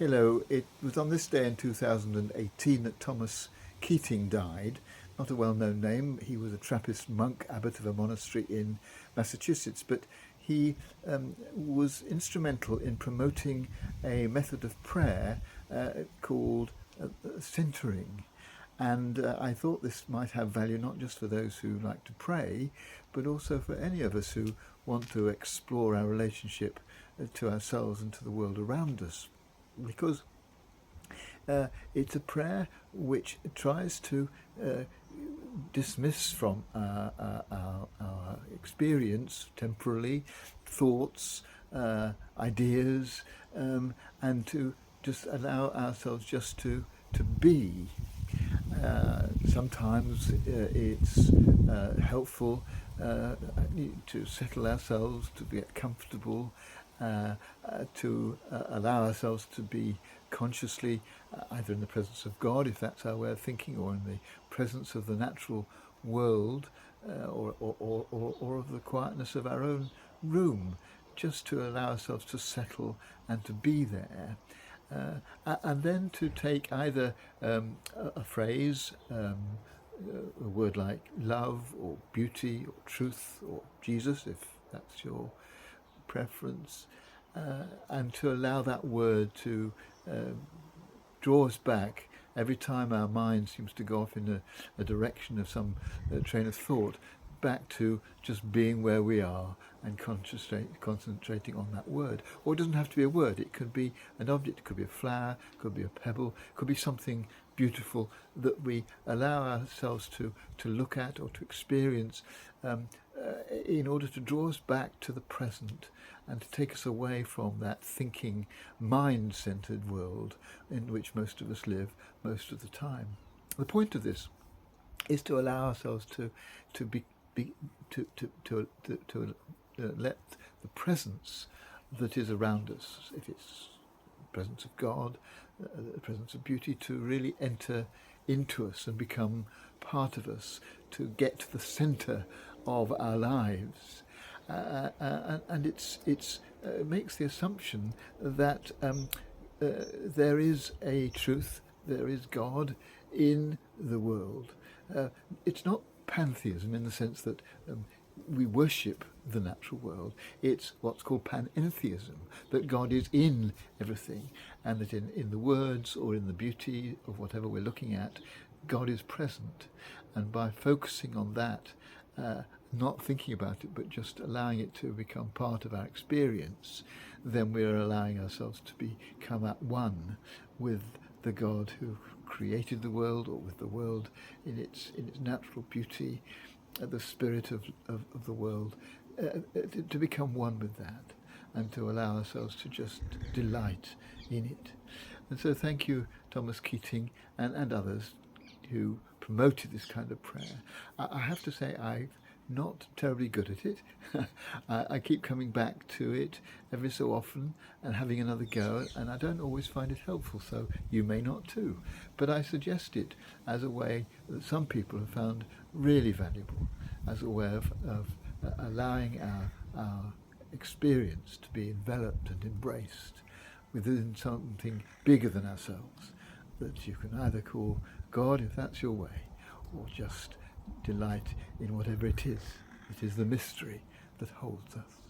Hello, it was on this day in 2018 that Thomas Keating died. Not a well-known name. He was a Trappist monk, abbot of a monastery in Massachusetts, but he was instrumental in promoting a method of prayer called centering. And I thought this might have value not just for those who like to pray, but also for any of us who want to explore our relationship to ourselves and to the world around us. Because it's a prayer which tries to dismiss from our experience temporarily thoughts, ideas, and to just allow ourselves just to be. Sometimes it's helpful to settle ourselves, to get comfortable, to allow ourselves to be consciously either in the presence of God, if that's our way of thinking, or in the presence of the natural world, or of the quietness of our own room, just to allow ourselves to settle and to be there. And then to take either a phrase, a word like love or beauty or truth or Jesus, if that's your preference, and to allow that word to draw us back every time our mind seems to go off in a direction of some train of thought, back to just being where we are and concentrating on that word. Or it doesn't have to be a word. It could be an object, it could be a flower, it could be a pebble, it could be something beautiful that we allow ourselves to look at or to experience in order to draw us back to the present and to take us away from that thinking, mind-centered world in which most of us live most of the time. The point of this is to allow ourselves to let the presence that is around us, if it's the presence of God, the presence of beauty, to really enter into us and become part of us, to get to the centre of our lives. And it makes the assumption that there is a truth, there is God in the world. It's not pantheism in the sense that we worship the natural world. It's what's called panentheism, that God is in everything, and that in the words or in the beauty of whatever we're looking at, God is present. And by focusing on that, not thinking about it, but just allowing it to become part of our experience, then we're allowing ourselves to become at one with the God who created the world, or with the world in its natural beauty, the spirit of the world, to become one with that, and to allow ourselves to just delight in it. And so thank you, Thomas Keating, and others who promoted this kind of prayer. I have to say I've not terribly good at it. I keep coming back to it every so often and having another go, and I don't always find it helpful, so you may not too. But I suggest it as a way that some people have found really valuable, as a way of allowing our experience to be enveloped and embraced within something bigger than ourselves, that you can either call God, if that's your way, or just delight in whatever it is. It is the mystery that holds us.